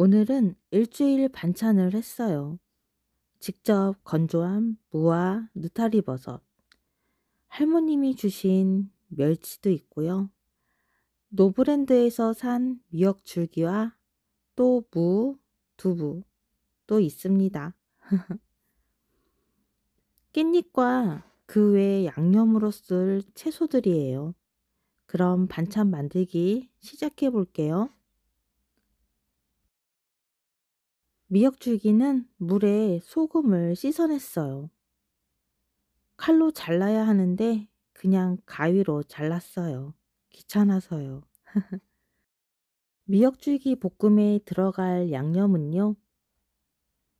오늘은 일주일 반찬을 했어요. 직접 건조한 무와 느타리버섯, 할머님이 주신 멸치도 있고요. 노브랜드에서 산 미역 줄기와 또 무, 두부 또 있습니다. 깻잎과 그 외 양념으로 쓸 채소들이에요. 그럼 반찬 만들기 시작해 볼게요. 미역 줄기는 물에 소금을 씻어냈어요. 칼로 잘라야 하는데 그냥 가위로 잘랐어요. 귀찮아서요. 미역줄기 볶음에 들어갈 양념은요.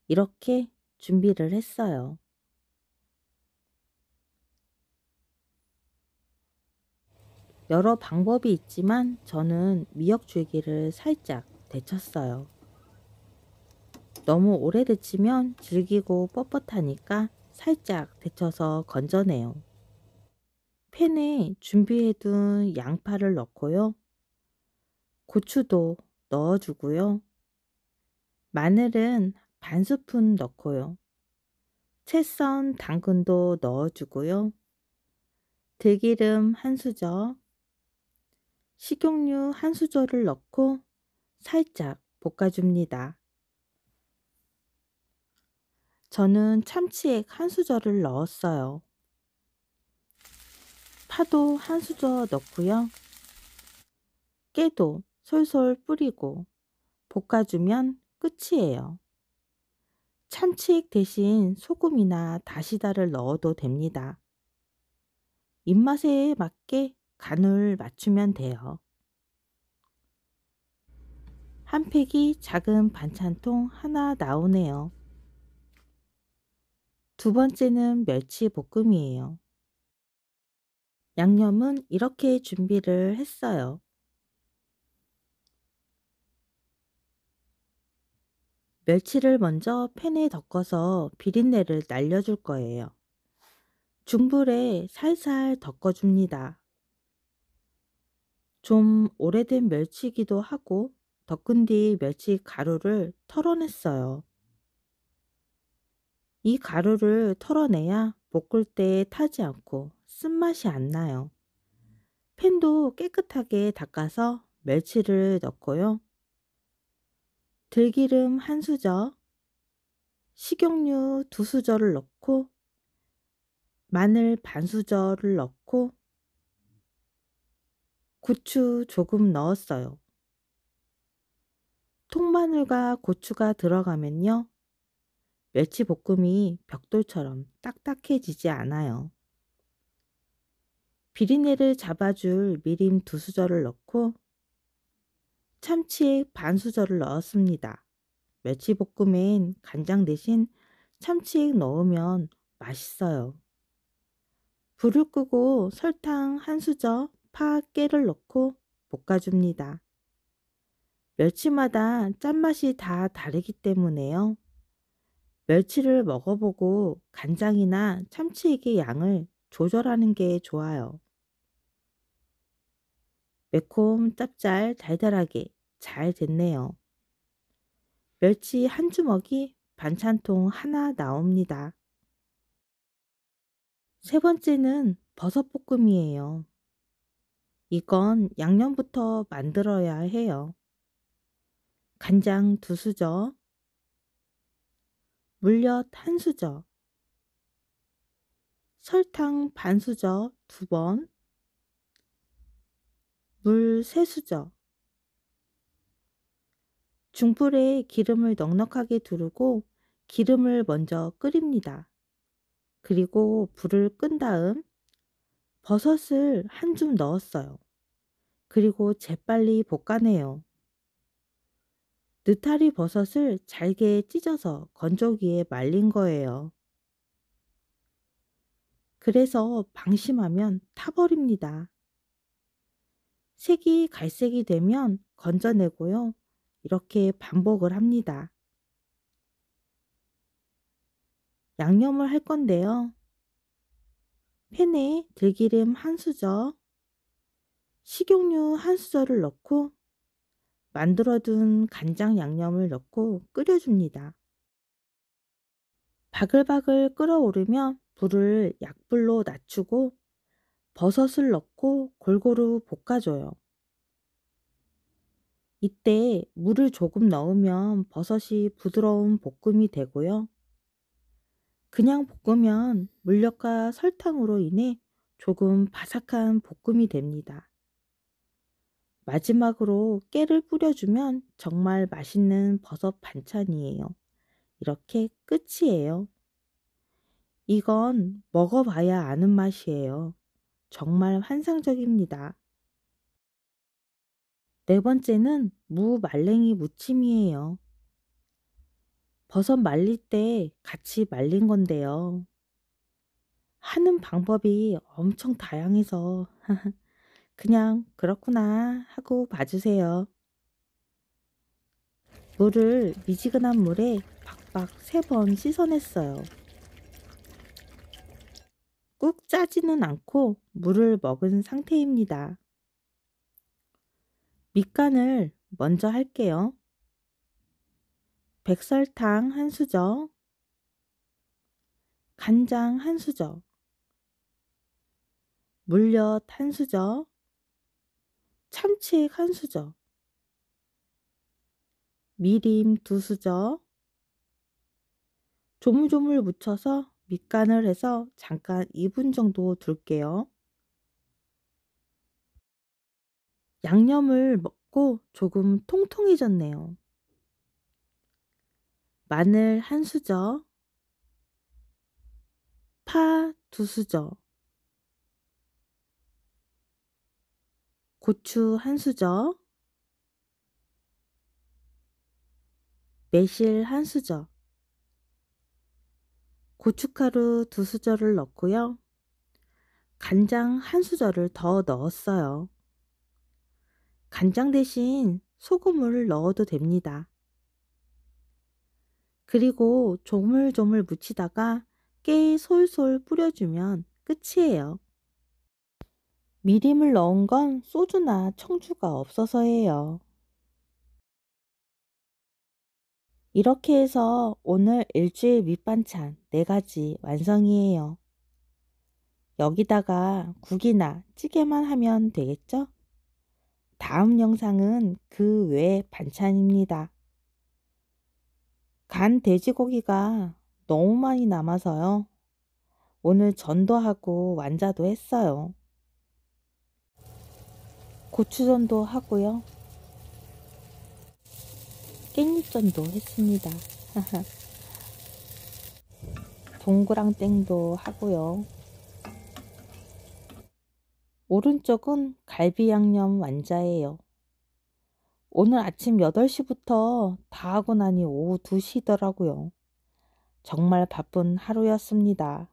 이렇게 준비를 했어요. 여러 방법이 있지만 저는 미역줄기를 살짝 데쳤어요. 너무 오래 데치면 질기고 뻣뻣하니까 살짝 데쳐서 건져내요. 팬에 준비해둔 양파를 넣고요. 고추도 넣어주고요. 마늘은 반 스푼 넣고요. 채 썬 당근도 넣어주고요. 들기름 한 수저, 식용유 한 수저를 넣고 살짝 볶아줍니다. 저는 참치액 한 수저를 넣었어요. 파도 한 수저 넣고요. 깨도 솔솔 뿌리고 볶아주면 끝이에요. 참치액 대신 소금이나 다시다를 넣어도 됩니다. 입맛에 맞게 간을 맞추면 돼요. 한 팩이 작은 반찬통 하나 나오네요. 두 번째는 멸치 볶음이에요. 양념은 이렇게 준비를 했어요. 멸치를 먼저 팬에 덮어서 비린내를 날려줄 거예요. 중불에 살살 덮어줍니다. 좀 오래된 멸치이기도 하고 덮은 뒤 멸치 가루를 털어냈어요. 이 가루를 털어내야 볶을 때 타지 않고 쓴맛이 안 나요. 팬도 깨끗하게 닦아서 멸치를 넣고요. 들기름 한 수저, 식용유 두 수저를 넣고 마늘 반 수저를 넣고 고추 조금 넣었어요. 통마늘과 고추가 들어가면요. 멸치볶음이 벽돌처럼 딱딱해지지 않아요. 비린내를 잡아줄 미림 두 수저를 넣고 참치액 반 수저를 넣었습니다. 멸치볶음엔 간장 대신 참치액 넣으면 맛있어요. 불을 끄고 설탕 한 수저, 파, 깨를 넣고 볶아줍니다. 멸치마다 짠맛이 다 다르기 때문에요. 멸치를 먹어보고 간장이나 참치액의 양을 조절하는 게 좋아요. 매콤, 짭짤, 달달하게 잘 됐네요. 멸치 한 주먹이 반찬통 하나 나옵니다. 세 번째는 버섯볶음이에요. 이건 양념부터 만들어야 해요. 간장 두 수저, 물엿 한 수저, 설탕 반 수저 두 번, 물 세 수저, 중불에 기름을 넉넉하게 두르고 기름을 먼저 끓입니다. 그리고 불을 끈 다음 버섯을 한 줌 넣었어요. 그리고 재빨리 볶아내요. 느타리 버섯을 잘게 찢어서 건조기에 말린 거예요. 그래서 방심하면 타버립니다. 색이 갈색이 되면 건져내고요. 이렇게 반복을 합니다. 양념을 할 건데요. 팬에 들기름 한 수저, 식용유 한 수저를 넣고 만들어둔 간장 양념을 넣고 끓여줍니다. 바글바글 끓어오르면 불을 약불로 낮추고 버섯을 넣고 골고루 볶아줘요. 이때 물을 조금 넣으면 버섯이 부드러운 볶음이 되고요. 그냥 볶으면 물엿과 설탕으로 인해 조금 바삭한 볶음이 됩니다. 마지막으로 깨를 뿌려주면 정말 맛있는 버섯 반찬이에요. 이렇게 끝이에요. 이건 먹어봐야 아는 맛이에요. 정말 환상적입니다. 네 번째는 무말랭이 무침이에요. 버섯 말릴 때 같이 말린 건데요. 하는 방법이 엄청 다양해서 그냥 그렇구나 하고 봐주세요. 물을 미지근한 물에 박박 3번 씻어냈어요. 꾹 짜지는 않고 물을 먹은 상태입니다. 밑간을 먼저 할게요. 백설탕 1수저, 간장 1수저, 물엿 1수저, 참치액 1수저, 미림 2수저, 조물조물 묻혀서 밑간을 해서 잠깐 2분 정도 둘게요. 양념을 먹고 조금 통통해졌네요. 마늘 1수저, 파 2수저, 고추 1수저, 매실 1수저, 고춧가루 2수저를 넣고요. 간장 1수저를 더 넣었어요. 간장 대신 소금을 넣어도 됩니다. 그리고 조물조물 묻히다가 깨 솔솔 뿌려주면 끝이에요. 미림을 넣은 건 소주나 청주가 없어서예요. 이렇게 해서 오늘 일주일 밑반찬 4가지 완성이에요. 여기다가 국이나 찌개만 하면 되겠죠? 다음 영상은 그 외의 반찬입니다. 간 돼지고기가 너무 많이 남아서요. 오늘 전도 하고 완자도 했어요. 고추전도 하고요. 깻잎전도 했습니다. 동그랑땡도 하고요. 오른쪽은 갈비 양념 완자예요. 오늘 아침 8시부터 다 하고 나니 오후 2시더라고요. 정말 바쁜 하루였습니다.